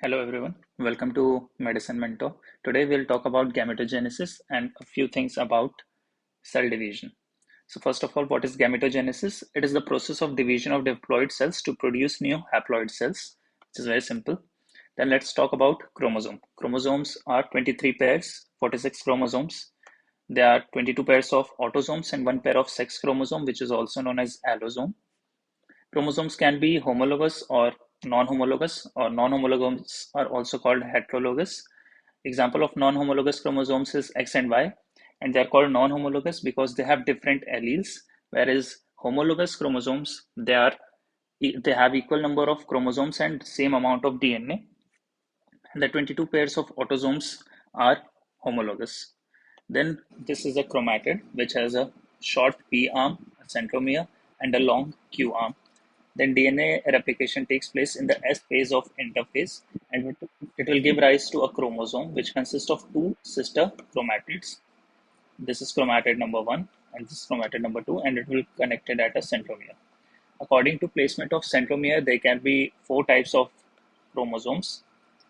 Hello everyone, welcome to Medicine Mentor. Today we'll talk about gametogenesis and a few things about cell division. So first of all, what is gametogenesis? It is the process of division of diploid cells to produce new haploid cells, which is very simple. Then let's talk about chromosome. Chromosomes are 23 pairs, 46 chromosomes. There are 22 pairs of autosomes and one pair of sex chromosome, which is also known as allosome. Chromosomes can be homologous or non-homologous, or non-homologous are also called heterologous. Example of non-homologous chromosomes is X and Y, and they are called non-homologous because they have different alleles, whereas homologous chromosomes, they have equal number of chromosomes and same amount of DNA. The 22 pairs of autosomes are homologous. Then this is a chromatid, which has a short P arm, a centromere, and a long Q arm. Then DNA replication takes place in the S phase of interphase, and it will give rise to a chromosome, which consists of two sister chromatids. This is chromatid number 1 and this is chromatid number 2, and it will be connected at a centromere. According to placement of centromere, there can be four types of chromosomes.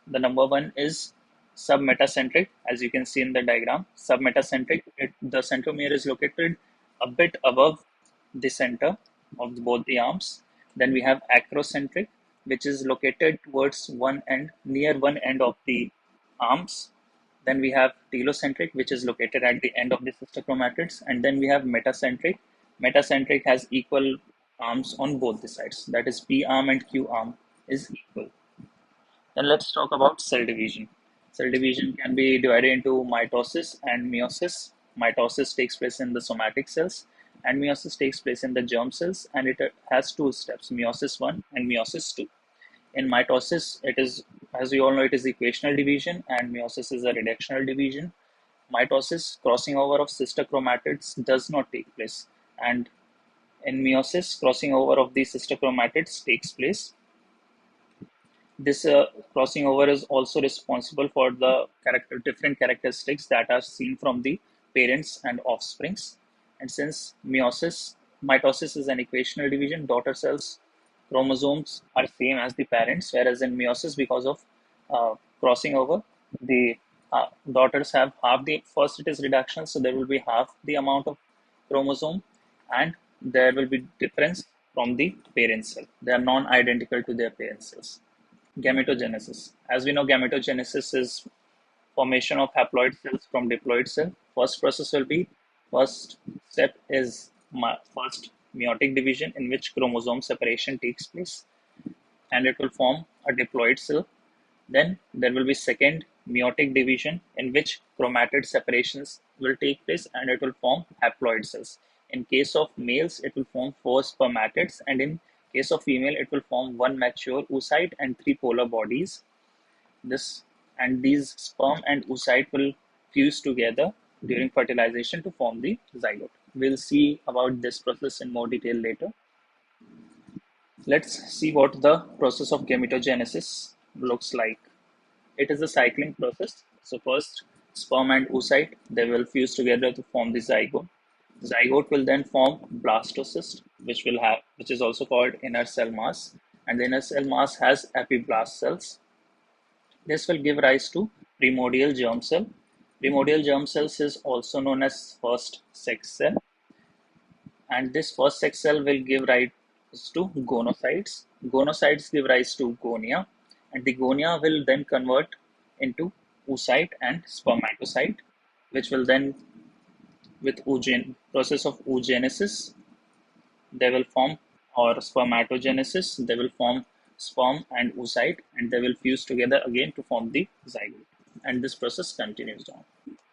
The number one is submetacentric, as you can see in the diagram. Submetacentric, the centromere is located a bit above the center of both the arms. Then we have acrocentric, which is located towards one end, near one end of the arms. Then we have telocentric, which is located at the end of the sister chromatids. And then we have metacentric. Metacentric has equal arms on both the sides. That is, P arm and Q arm is equal. Then let's talk about cell division. Cell division can be divided into mitosis and meiosis. Mitosis takes place in the somatic cells, and meiosis takes place in the germ cells, and it has two steps, meiosis 1 and meiosis 2. In mitosis, it is, as we all know, it is equational division, and meiosis is a reductional division. Mitosis, crossing over of sister chromatids, does not take place, and in meiosis, crossing over of the sister chromatids takes place. This crossing over is also responsible for the different characteristics that are seen from the parents and offsprings. And since mitosis is an equational division, daughter cells chromosomes are same as the parents, whereas in meiosis, because of crossing over, the daughters have half the, first it is reduction, so there will be half the amount of chromosome, and there will be difference from the parent cell. They are non-identical to their parent cells. Gametogenesis. As we know, gametogenesis is formation of haploid cells from diploid cell. First step is first meiotic division, in which chromosome separation takes place, and it will form a diploid cell. Then there will be second meiotic division, in which chromatid separations will take place, and it will form haploid cells. In case of males, it will form four spermatids, and in case of female, it will form one mature oocyte and three polar bodies. These sperm and oocyte will fuse together during fertilization to form the zygote. We'll see about this process in more detail later. Let's see what the process of gametogenesis looks like. It is a cycling process. So first, sperm and oocyte, they will fuse together to form the zygote. Zygote will then form blastocyst, which is also called inner cell mass, and the inner cell mass has epiblast cells. This will give rise to primordial germ cell. Primordial germ cells is also known as first sex cell, and this first sex cell will give rise to gonocytes. Gonocytes give rise to gonia, and the gonia will then convert into oocyte and spermatocyte, which will then, with process of oogenesis, they will form, or spermatogenesis, they will form sperm and oocyte, and they will fuse together again to form the zygote. And this process continues on.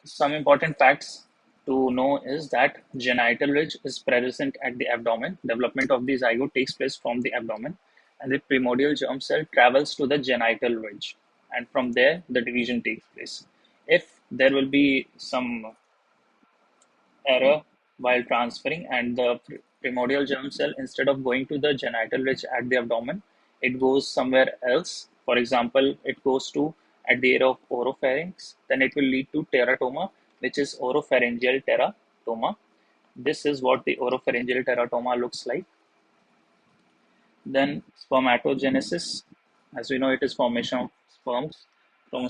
Some important facts to know is that genital ridge is present at the abdomen. Development of the zygote takes place from the abdomen, and the primordial germ cell travels to the genital ridge, and from there the division takes place. If there will be some error while transferring, and the primordial germ cell, instead of going to the genital ridge at the abdomen, it goes somewhere else. For example, it goes to at the area of oropharynx, then it will lead to teratoma, which is oropharyngeal teratoma. This is what the oropharyngeal teratoma looks like. Then spermatogenesis, as we know, it is formation of sperms from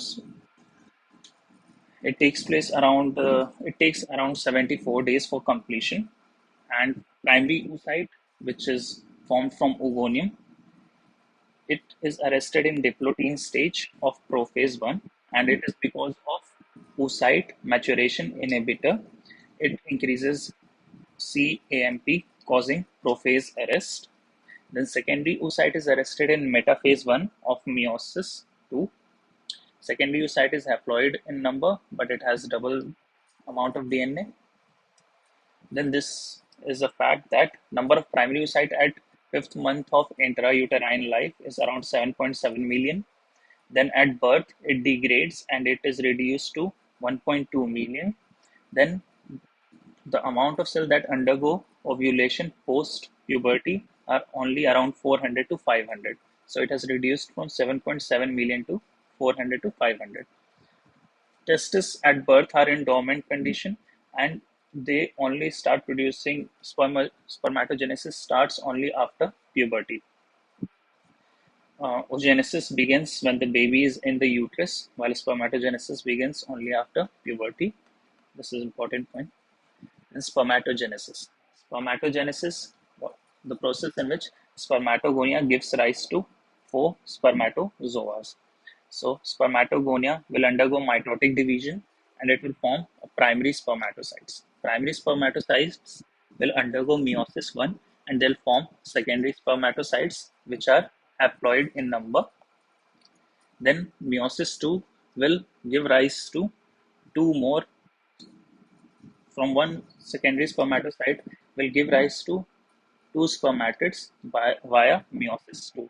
it takes around 74 days for completion, and primary oocyte, which is formed from oogonium, it is arrested in diplotin stage of prophase 1, and it is because of oocyte maturation inhibitor. It increases CAMP, causing prophase arrest. Then secondary oocyte is arrested in metaphase 1 of meiosis 2. Secondary oocyte is haploid in number, but it has double amount of DNA. Then this is a fact that number of primary oocyte at fifth month of intrauterine life is around 7.7 million. Then at birth, it degrades and it is reduced to 1.2 million. Then the amount of cells that undergo ovulation post puberty are only around 400 to 500. So it has reduced from 7.7 million to 400 to 500. Testes at birth are in dormant condition, and they only start producing spermatogenesis starts only after puberty. Oogenesis begins when the baby is in the uterus, while spermatogenesis begins only after puberty. This is an important point. And spermatogenesis. Spermatogenesis, the process in which spermatogonia gives rise to four spermatozoas. So spermatogonia will undergo mitotic division and it will form a primary spermatocytes. Primary spermatocytes will undergo meiosis 1 and they'll form secondary spermatocytes which are haploid in number. Then meiosis 2 will give rise to two more from one secondary spermatocyte will give rise to two spermatids via meiosis 2.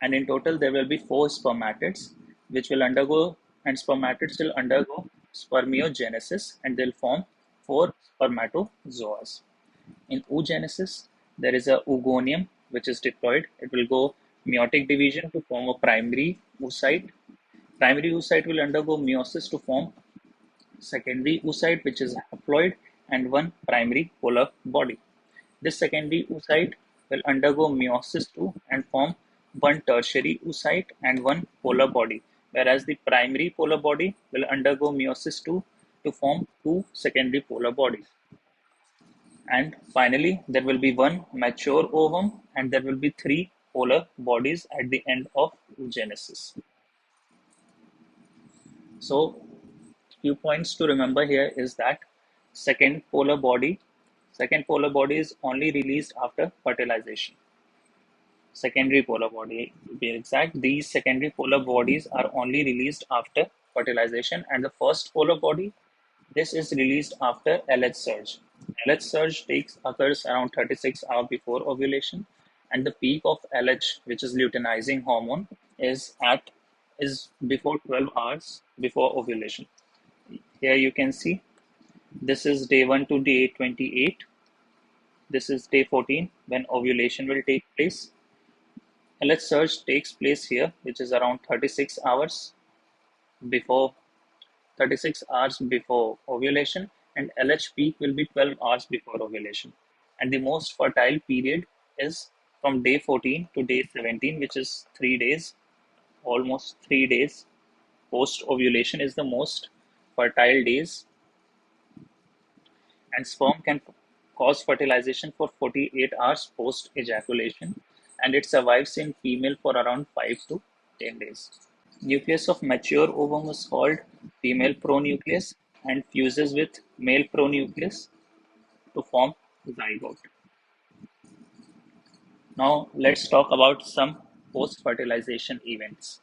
And in total, there will be four spermatids which will undergo, and spermatids will undergo spermiogenesis and they'll form four spermatozoas. In oogenesis, there is a oogonium which is diploid. It will go meiotic division to form a primary oocyte. Primary oocyte will undergo meiosis to form secondary oocyte which is haploid and one primary polar body. This secondary oocyte will undergo meiosis 2 and form one tertiary oocyte and one polar body, whereas the primary polar body will undergo meiosis 2 to form two secondary polar bodies. And finally, there will be one mature ovum and there will be three polar bodies at the end of oogenesis. So, few points to remember here is that second polar body second polar body is only released after fertilization. Secondary polar body to be exact, these secondary polar bodies are only released after fertilization, and the first polar body, this is released after LH surge. LH surge occurs around 36 hours before ovulation, and the peak of LH, which is luteinizing hormone, is before 12 hours before ovulation. Here you can see this is day 1 to day 28. This is day 14 when ovulation will take place. LH surge takes place here, which is around before 36 hours before ovulation, and LH peak will be 12 hours before ovulation. And the most fertile period is from day 14 to day 17, which is 3 days, almost 3 days post ovulation is the most fertile days, and sperm can cause fertilization for 48 hours post ejaculation, and it survives in female for around 5 to 10 days. Nucleus of mature ovum is called female pronucleus and fuses with male pronucleus to form zygote. Now let's talk about some post-fertilization events.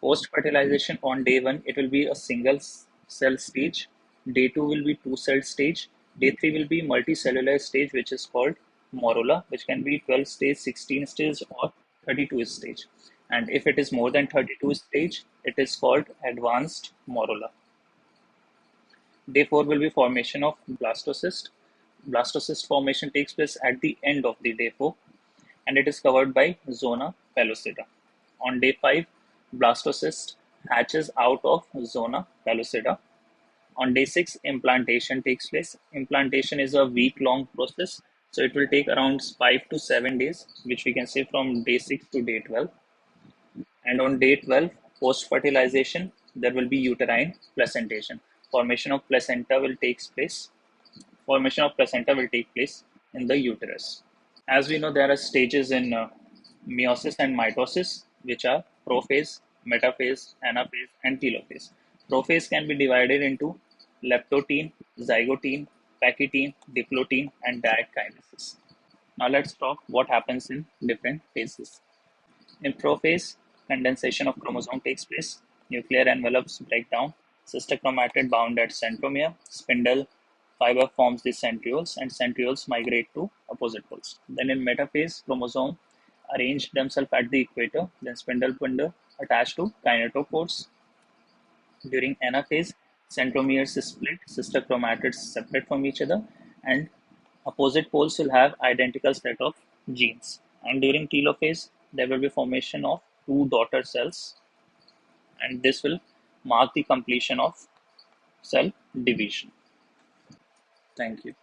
Post-fertilization on day 1, it will be a single cell stage. Day 2 will be two cell stage. Day 3 will be multicellular stage, which is called morula, which can be 12 stage, 16 stage, or 32 stage. And if it is more than 32 stage, it is called advanced morula. Day 4 will be formation of blastocyst. Blastocyst formation takes place at the end of the day 4, and it is covered by zona pellucida. On day 5, blastocyst hatches out of zona pellucida. On day 6, implantation takes place. Implantation is a week-long process, so it will take around 5 to 7 days, which we can say from day 6 to day 12. And on day 12, Post-fertilization, there will be uterine placentation. Formation of placenta will take place. Formation of placenta will take place in the uterus. As we know, there are stages in meiosis and mitosis, which are prophase, metaphase, anaphase, and telophase. Prophase can be divided into leptotene, zygotene, pachytene, diplotene, and diet-kinesis. Now let's talk what happens in different phases. In prophase, condensation of chromosome takes place, nuclear envelopes break down, sister chromatid bound at centromere, spindle fiber forms the centrioles, and centrioles migrate to opposite poles. Then in metaphase, chromosome arrange themselves at the equator, then spindle bundle attached to kinetochores. During anaphase, centromeres split, sister chromatids separate from each other, and opposite poles will have identical set of genes. And during telophase, there will be formation of two daughter cells, and this will mark the completion of cell division. Thank you.